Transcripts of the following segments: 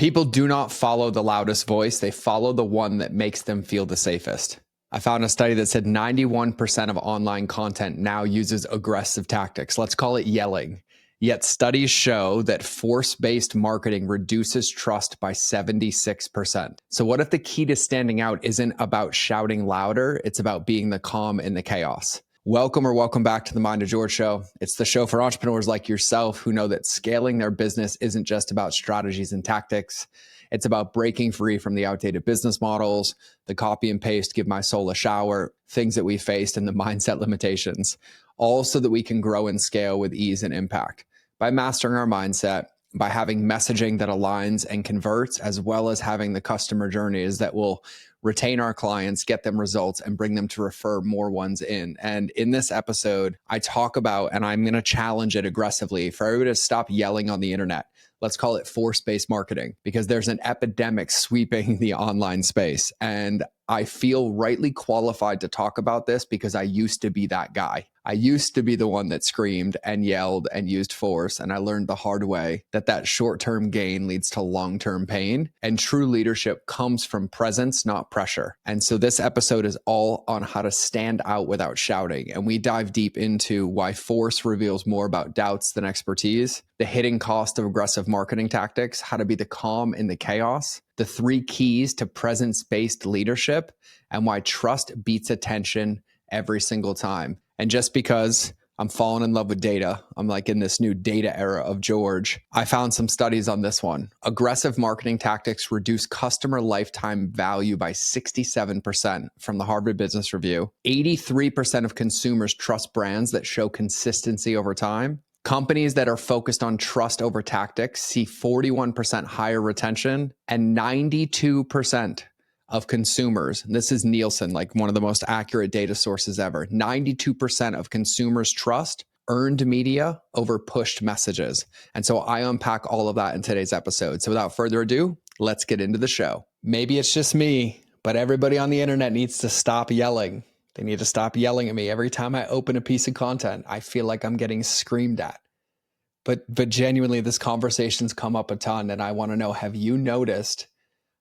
People do not follow the loudest voice. They follow the one that makes them feel the safest. I found a study that said 91% of online content now uses aggressive tactics. Let's call it yelling. Yet studies show that force-based marketing reduces trust by 76%. So what if the key to standing out isn't about shouting louder? It's about being the calm in the chaos. Welcome back to the Mind of George show. It's the show for entrepreneurs like yourself who know that scaling their business isn't just about strategies and tactics. It's about breaking free from the outdated business models, the copy and paste, give my soul a shower, things that we faced, and the mindset limitations, all so that we can grow and scale with ease and impact. By mastering our mindset, by having messaging that aligns and converts, as well as having the customer journeys that will retain our clients, get them results, and bring them to refer more ones in. And in this episode, I talk about, and I'm going to challenge it aggressively, for everybody to stop yelling on the internet. Let's call it force-based marketing, because there's an epidemic sweeping the online space. And I feel rightly qualified to talk about this because I used to be that guy. I used to be the one that screamed and yelled and used force. And I learned the hard way that short-term gain leads to long-term pain. And true leadership comes from presence, not pressure. And so this episode is all on how to stand out without shouting. And we dive deep into why force reveals more about doubts than expertise, the hidden cost of aggressive marketing tactics, how to be the calm in the chaos, the 3 keys to presence-based leadership, and why trust beats attention every single time. And just because I'm falling in love with data, I'm like in this new data era of George, I found some studies on this one. Aggressive marketing tactics reduce customer lifetime value by 67% from the Harvard Business Review. 83% of consumers trust brands that show consistency over time. Companies that are focused on trust over tactics see 41% higher retention, and 92% of consumers, and this is Nielsen, like one of the most accurate data sources ever, 92% of consumers trust earned media over pushed messages. And so I unpack all of that in today's episode. So without further ado, let's get into the show. Maybe it's just me, but everybody on the internet needs to stop yelling. They need to stop yelling at me. Every time I open a piece of content, I feel like I'm getting screamed at. But genuinely, this conversation's come up a ton, and I want to know, have you noticed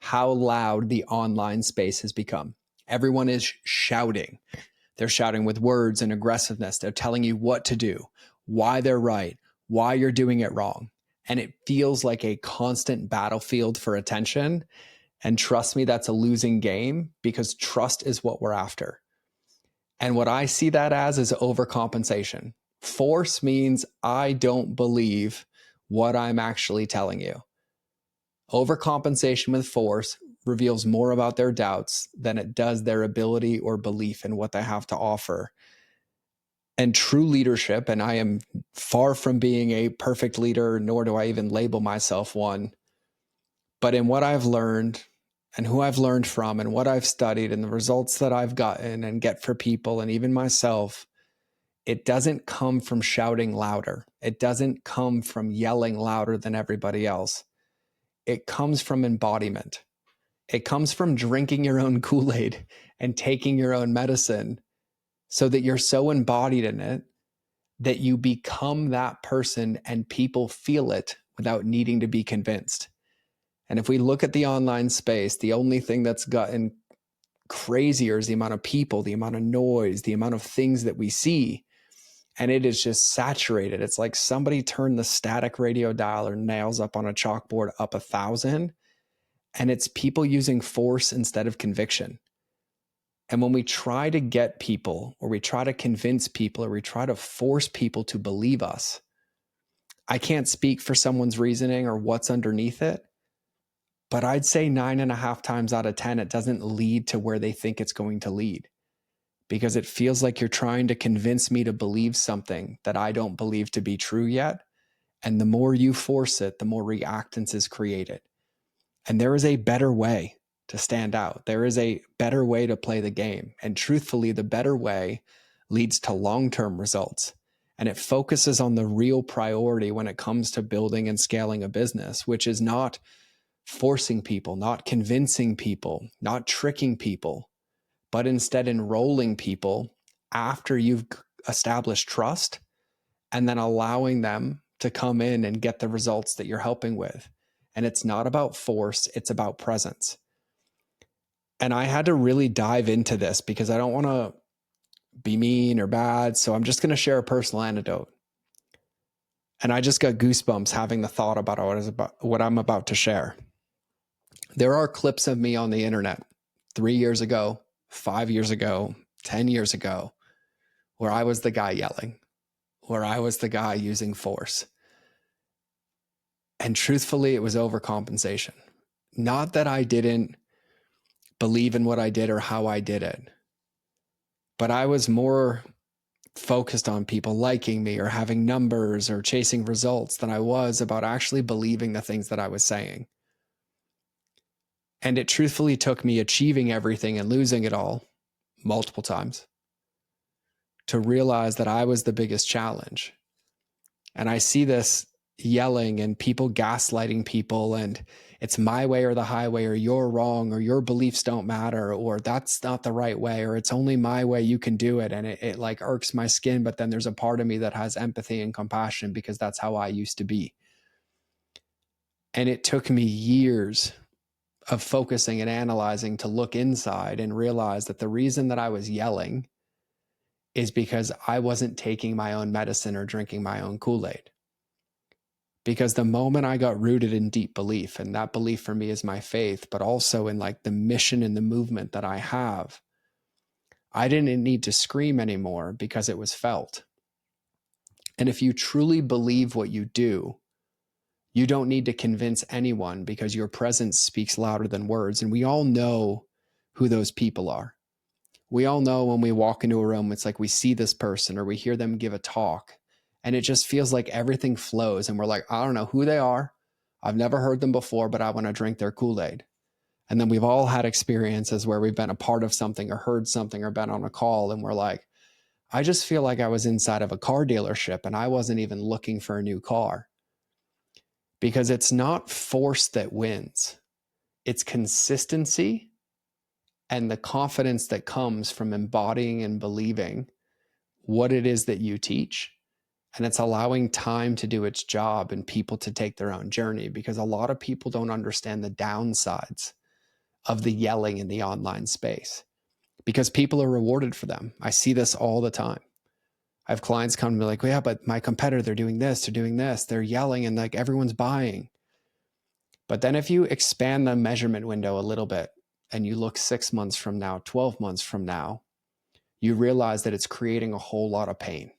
how loud the online space has become? Everyone is shouting. They're shouting with words and aggressiveness. They're telling you what to do, why they're right, why you're doing it wrong. And it feels like a constant battlefield for attention. And trust me, that's a losing game, because trust is what we're after. And what I see that as is overcompensation. Force means I don't believe what I'm actually telling you. Overcompensation with force reveals more about their doubts than it does their ability or belief in what they have to offer. And true leadership, and I am far from being a perfect leader, nor do I even label myself one, but in what I've learned and who I've learned from and what I've studied and the results that I've gotten and get for people and even myself, it doesn't come from shouting louder. It doesn't come from yelling louder than everybody else. It comes from embodiment. It comes from drinking your own Kool-Aid and taking your own medicine so that you're so embodied in it that you become that person and people feel it without needing to be convinced. And if we look at the online space, the only thing that's gotten crazier is the amount of people, the amount of noise, the amount of things that we see. And it is just saturated. It's like somebody turned the static radio dial or nails up on a chalkboard up 1,000, and it's people using force instead of conviction. And when we try to get people, or we try to convince people, or we try to force people to believe us, I can't speak for someone's reasoning or what's underneath it, but I'd say 9.5 times out of 10, it doesn't lead to where they think it's going to lead. Because it feels like you're trying to convince me to believe something that I don't believe to be true yet. And the more you force it, the more reactance is created. And there is a better way to stand out. There is a better way to play the game. And truthfully, the better way leads to long-term results. And it focuses on the real priority when it comes to building and scaling a business, which is not forcing people, not convincing people, not tricking people, but instead enrolling people after you've established trust, and then allowing them to come in and get the results that you're helping with. And it's not about force, it's about presence. And I had to really dive into this because I don't want to be mean or bad. So I'm just going to share a personal anecdote. And I just got goosebumps having the thought about what I'm about to share. There are clips of me on the internet 3 years ago, 5 years ago, 10 years ago, where I was the guy yelling, where I was the guy using force. And truthfully, it was overcompensation. Not that I didn't believe in what I did or how I did it, but I was more focused on people liking me or having numbers or chasing results than I was about actually believing the things that I was saying. And it truthfully took me achieving everything and losing it all multiple times to realize that I was the biggest challenge. And I see this yelling and people gaslighting people, and it's my way or the highway, or you're wrong, or your beliefs don't matter, or that's not the right way, or it's only my way, you can do it. And it like irks my skin. But then there's a part of me that has empathy and compassion because that's how I used to be. And it took me years of focusing and analyzing to look inside and realize that the reason that I was yelling is because I wasn't taking my own medicine or drinking my own Kool-Aid. Because the moment I got rooted in deep belief, and that belief for me is my faith, but also in like the mission and the movement that I have, I didn't need to scream anymore because it was felt. And if you truly believe what you do, you don't need to convince anyone because your presence speaks louder than words. And we all know who those people are. We all know when we walk into a room, it's like we see this person or we hear them give a talk, and it just feels like everything flows. And we're like, I don't know who they are. I've never heard them before, but I want to drink their Kool-Aid. And then we've all had experiences where we've been a part of something or heard something or been on a call, and we're like, I just feel like I was inside of a car dealership and I wasn't even looking for a new car. Because it's not force that wins. It's consistency and the confidence that comes from embodying and believing what it is that you teach. And it's allowing time to do its job and people to take their own journey, because a lot of people don't understand the downsides of the yelling in the online space because people are rewarded for them. I see this all the time. I have clients come to me like, well, yeah, but my competitor, they're doing this, they're yelling and like everyone's buying. But then if you expand the measurement window a little bit and you look 6 months from now, 12 months from now, you realize that it's creating a whole lot of pain.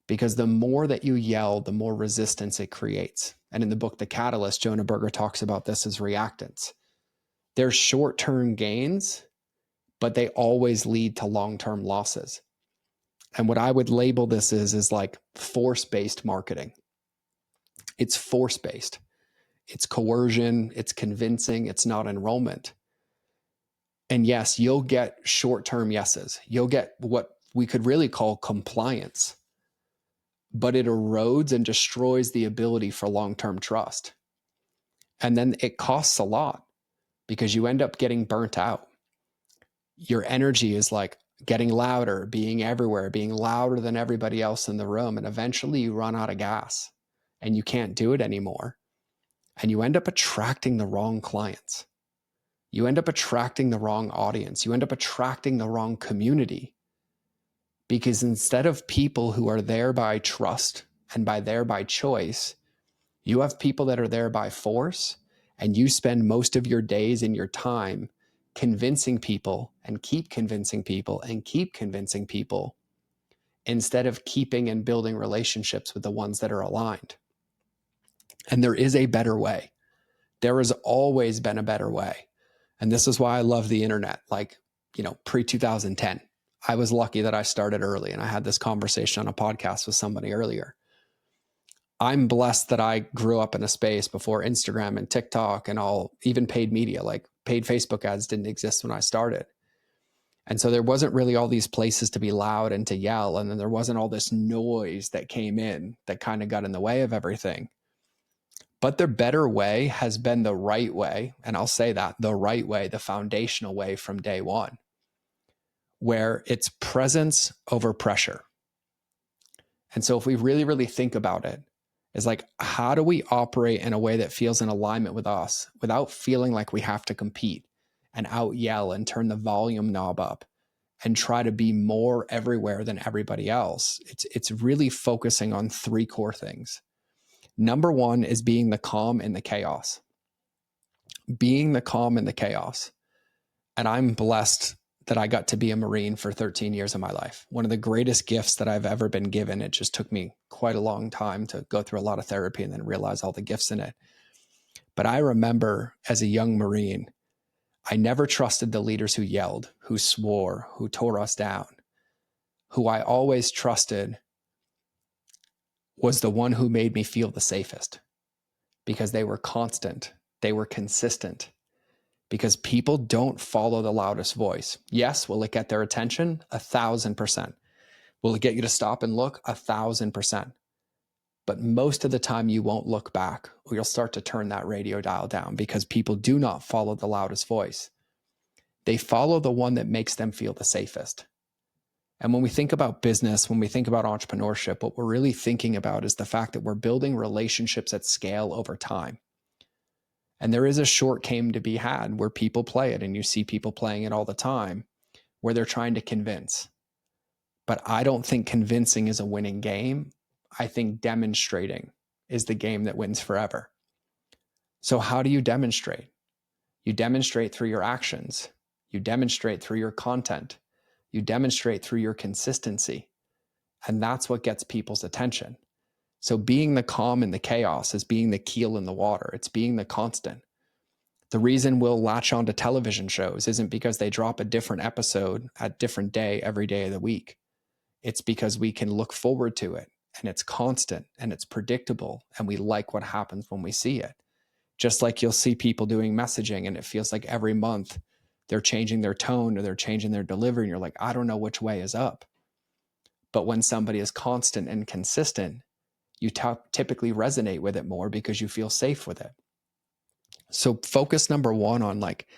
Because the more that you yell, the more resistance it creates. And in the book, The Catalyst, Jonah Berger talks about this as reactance. They're short-term gains, but they always lead to long-term losses. And what I would label this is like force-based marketing. It's force-based. It's coercion, it's convincing, it's not enrollment. And yes, you'll get short-term yeses. You'll get what we could really call compliance, but it erodes and destroys the ability for long-term trust. And then it costs a lot because you end up getting burnt out. Your energy is like getting louder, being everywhere, being louder than everybody else in the room. And eventually you run out of gas and you can't do it anymore. And you end up attracting the wrong clients. You end up attracting the wrong audience. You end up attracting the wrong community. Because instead of people who are there by trust and by choice, you have people that are there by force, and you spend most of your days and your time convincing people and keep convincing people and keep convincing people instead of keeping and building relationships with the ones that are aligned. And there is a better way. There has always been a better way. And this is why I love the internet. Like, pre-2010, I was lucky that I started early, and I had this conversation on a podcast with somebody earlier. I'm blessed that I grew up in a space before Instagram and TikTok and all, even paid media, like paid Facebook ads didn't exist when I started. And so there wasn't really all these places to be loud and to yell. And then there wasn't all this noise that came in that kind of got in the way of everything. But the better way has been the right way. And I'll say that, the right way, the foundational way from day one, where it's presence over pressure. And so if we really, really think about it, is like, how do we operate in a way that feels in alignment with us without feeling like we have to compete and out yell and turn the volume knob up and try to be more everywhere than everybody else? It's really focusing on three core things. Number one is being the calm in the chaos. Being the calm in the chaos. And I'm blessed that I got to be a Marine for 13 years of my life. One of the greatest gifts that I've ever been given. It just took me quite a long time to go through a lot of therapy and then realize all the gifts in it. But I remember as a young Marine, I never trusted the leaders who yelled, who swore, who tore us down. Who I always trusted was the one who made me feel the safest, because they were constant, they were consistent. Because people don't follow the loudest voice. Yes, will it get their attention? 1,000%. Will it get you to stop and look? 1,000%. But most of the time you won't look back, or you'll start to turn that radio dial down, because people do not follow the loudest voice. They follow the one that makes them feel the safest. And when we think about business, when we think about entrepreneurship, what we're really thinking about is the fact that we're building relationships at scale over time. And there is a short game to be had where people play it, and you see people playing it all the time, where they're trying to convince. But I don't think convincing is a winning game. I think demonstrating is the game that wins forever. So how do you demonstrate? You demonstrate through your actions. You demonstrate through your content. You demonstrate through your consistency. And that's what gets people's attention. So being the calm in the chaos is being the keel in the water. It's being the constant. The reason we'll latch onto television shows isn't because they drop a different episode at different day every day of the week. It's because we can look forward to it, and it's constant and it's predictable, and we like what happens when we see it. Just like you'll see people doing messaging and it feels like every month they're changing their tone or they're changing their delivery, and you're like, I don't know which way is up. But when somebody is constant and consistent, you typically resonate with it more because you feel safe with it. So focus number one on like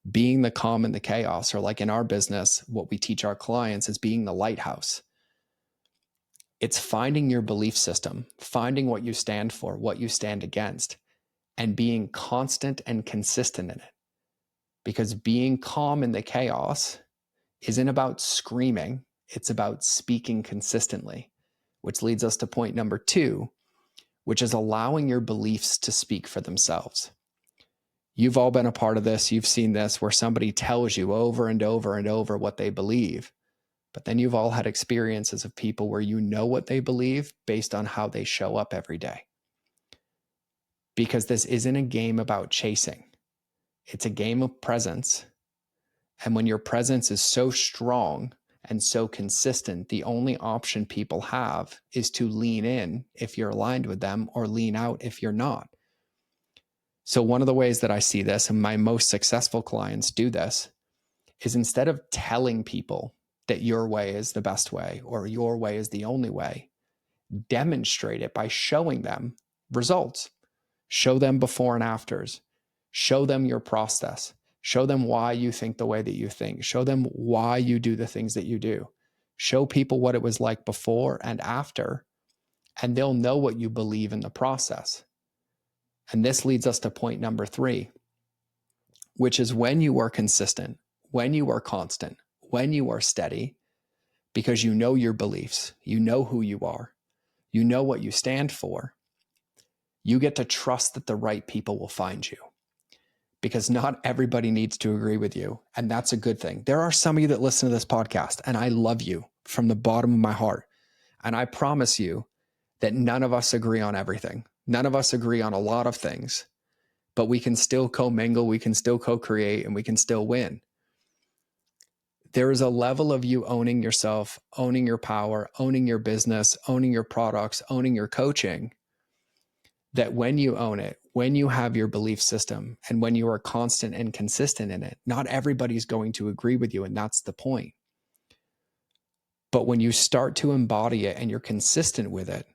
being the calm in the chaos, or like in our business, what we teach our clients is being the lighthouse. It's finding your belief system, finding what you stand for, what you stand against, and being constant and consistent in it. Because being calm in the chaos isn't about screaming, it's about speaking consistently, which leads us to point number two, which is allowing your beliefs to speak for themselves. You've all been a part of this. You've seen this where somebody tells you over and over and over what they believe. But then you've all had experiences of people where you know what they believe based on how they show up every day. Because this isn't a game about chasing. It's a game of presence. And when your presence is so strong and so consistent, the only option people have is to lean in if you're aligned with them, or lean out if you're not. So one of the ways that I see this, and my most successful clients do this, is instead of telling people that your way is the best way or your way is the only way, demonstrate it by showing them results. Show them before and afters. Show them your process. Show them why you think the way that you think. Show them why you do the things that you do. Show people what it was like before and after, and they'll know what you believe in the process. And this leads us to point number three, which is when you are consistent, when you are constant, when you are steady, because you know your beliefs, you know who you are, you know what you stand for, you get to trust that the right people will find you. Because not everybody needs to agree with you, and that's a good thing. There are some of you that listen to this podcast, and I love you from the bottom of my heart. And I promise you that none of us agree on everything. None of us agree on a lot of things, but we can still commingle, we can still co-create, and we can still win. There is a level of you owning yourself, owning your power, owning your business, owning your products, owning your coaching, that when you own it, when you have your belief system, and when you are constant and consistent in it, not everybody's going to agree with you, and that's the point. But when you start to embody it and you're consistent with it,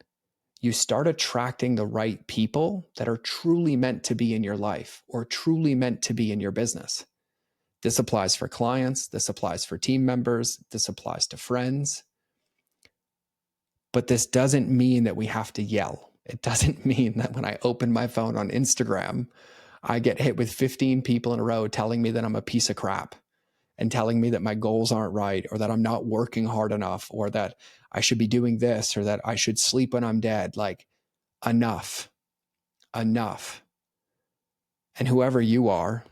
you start attracting the right people that are truly meant to be in your life or truly meant to be in your business. This applies for clients. This applies for team members. This applies to friends. But this doesn't mean that we have to yell. It doesn't mean that when I open my phone on Instagram, I get hit with 15 people in a row telling me that I'm a piece of crap and telling me that my goals aren't right, or that I'm not working hard enough, or that I should be doing this, or that I should sleep when I'm dead. Like, enough. And whoever you are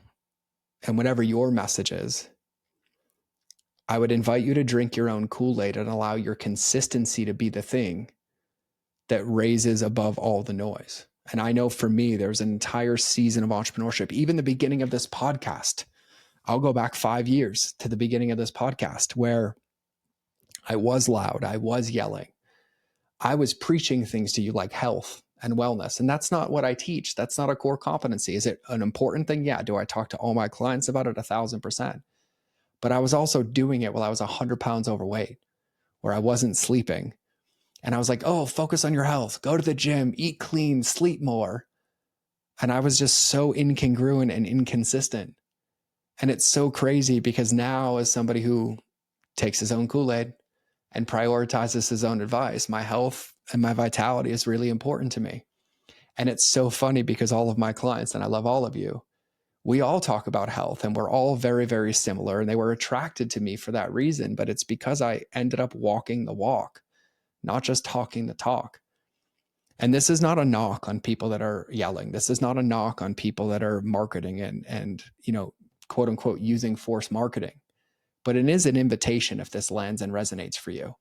and whatever your message is, I would invite you to drink your own Kool-Aid and allow your consistency to be the thing that raises above all the noise. And I know for me, there's an entire season of entrepreneurship, even the beginning of this podcast. I'll go back 5 years to the beginning of this podcast where I was loud, I was yelling, I was preaching things to you like health and wellness. And that's not what I teach. That's not a core competency. Is it an important thing? Yeah. Do I talk to all my clients about it? 1,000%. But I was also doing it while I was 100 pounds overweight, where I wasn't sleeping. And I was like, oh, focus on your health, go to the gym, eat clean, sleep more. And I was just so incongruent and inconsistent. And it's so crazy because now, as somebody who takes his own Kool-Aid and prioritizes his own advice, my health and my vitality is really important to me. And it's so funny because all of my clients, and I love all of you, we all talk about health and we're all very, very similar. And they were attracted to me for that reason. But it's because I ended up walking the walk, not just talking the talk. And this is not a knock on people that are yelling. This is not a knock on people that are marketing and quote unquote, using force marketing. But it is an invitation if this lands and resonates for you.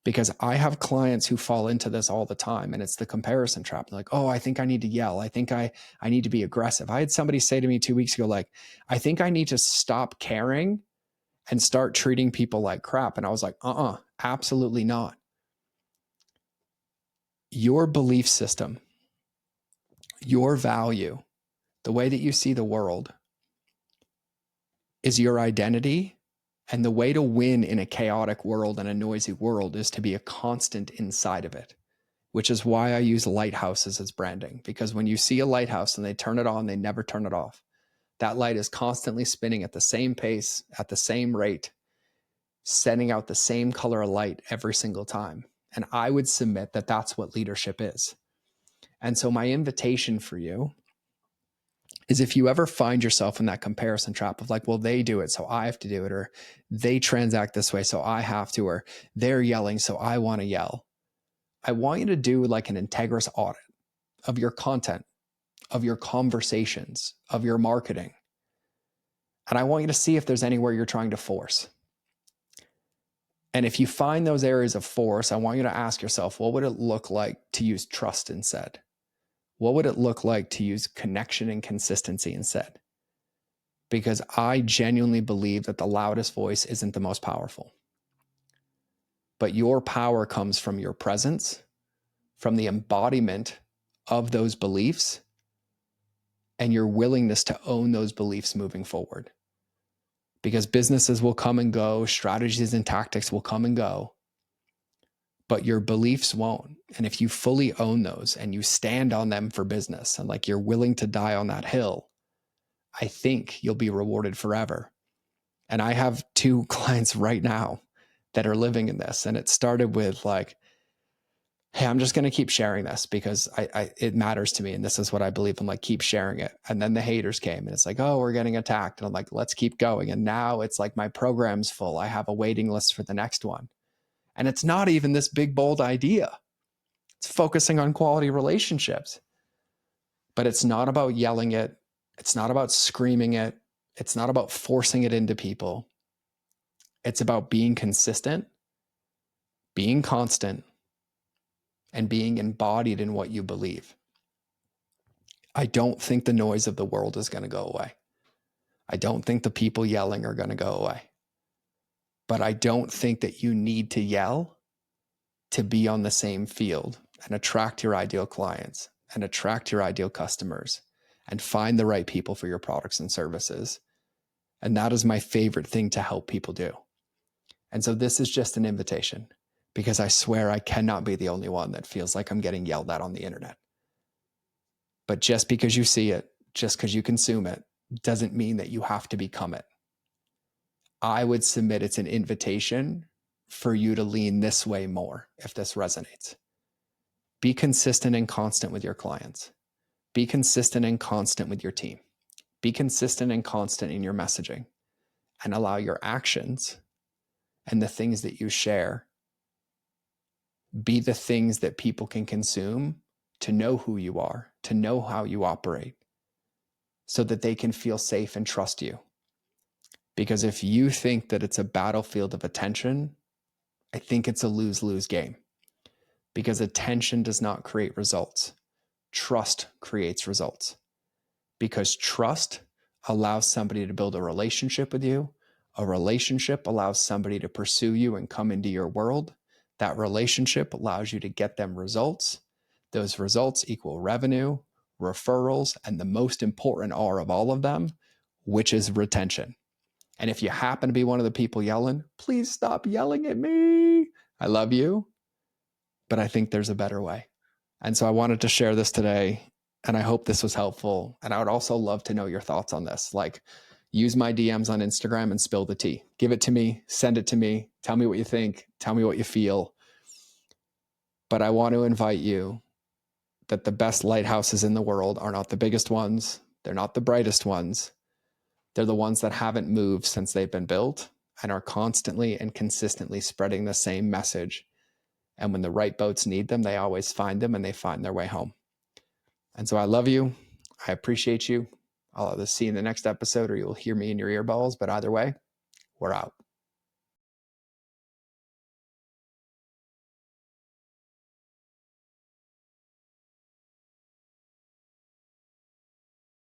Because I have clients who fall into this all the time, and it's the comparison trap. They're like, oh, I think I need to yell. I think I need to be aggressive. I had somebody say to me 2 weeks ago, like, I think I need to stop caring and start treating people like crap. And I was like, absolutely not. Your belief system, your value, the way that you see the world is your identity. And the way to win in a chaotic world and a noisy world is to be a constant inside of it, which is why I use lighthouses as branding. Because when you see a lighthouse and they turn it on, they never turn it off. That light is constantly spinning at the same pace, at the same rate, sending out the same color of light every single time. And I would submit that that's what leadership is. And so my invitation for you is, if you ever find yourself in that comparison trap of like, well, they do it, so I have to do it, or they transact this way, so I have to, or they're yelling, so I want to yell. I want you to do like an integrous audit of your content, of your conversations, of your marketing. And I want you to see if there's anywhere you're trying to force. And if you find those areas of force, I want you to ask yourself, what would it look like to use trust instead? What would it look like to use connection and consistency instead? Because I genuinely believe that the loudest voice isn't the most powerful. But your power comes from your presence, from the embodiment of those beliefs, and your willingness to own those beliefs moving forward. Because businesses will come and go, strategies and tactics will come and go, but your beliefs won't. And if you fully own those and you stand on them for business and like you're willing to die on that hill, I think you'll be rewarded forever. And I have 2 clients right now that are living in this. And it started with like, hey, I'm just going to keep sharing this because it matters to me. And this is what I believe. I'm like, keep sharing it. And then the haters came and it's like, oh, we're getting attacked. And I'm like, let's keep going. And now it's like my program's full. I have a waiting list for the next one. And it's not even this big, bold idea. It's focusing on quality relationships. But it's not about yelling it. It's not about screaming it. It's not about forcing it into people. It's about being consistent, being constant, and being embodied in what you believe. I don't think the noise of the world is going to go away. I don't think the people yelling are going to go away. But I don't think that you need to yell to be on the same field and attract your ideal clients and attract your ideal customers and find the right people for your products and services. And that is my favorite thing to help people do. And so this is just an invitation, because I swear I cannot be the only one that feels like I'm getting yelled at on the internet. But just because you see it, just because you consume it, doesn't mean that you have to become it. I would submit it's an invitation for you to lean this way more if this resonates. Be consistent and constant with your clients. Be consistent and constant with your team. Be consistent and constant in your messaging, and allow your actions and the things that you share be the things that people can consume to know who you are, to know how you operate, so that they can feel safe and trust you. Because if you think that it's a battlefield of attention, I think it's a lose-lose game. Because attention does not create results. Trust creates results. Because trust allows somebody to build a relationship with you. A relationship allows somebody to pursue you and come into your world. That relationship allows you to get them results. Those results equal revenue, referrals, and the most important R of all of them, which is retention. And if you happen to be one of the people yelling, please stop yelling at me. I love you, but I think there's a better way. And so I wanted to share this today, and I hope this was helpful. And I would also love to know your thoughts on this. Like, use my DMs on Instagram and spill the tea. Give it to me, send it to me, tell me what you think, tell me what you feel. But I want to invite you that the best lighthouses in the world are not the biggest ones. They're not the brightest ones. They're the ones that haven't moved since they've been built and are constantly and consistently spreading the same message. And when the right boats need them, they always find them and they find their way home. And so I love you. I appreciate you. I'll either see you in the next episode or you'll hear me in your earballs. But either way, we're out.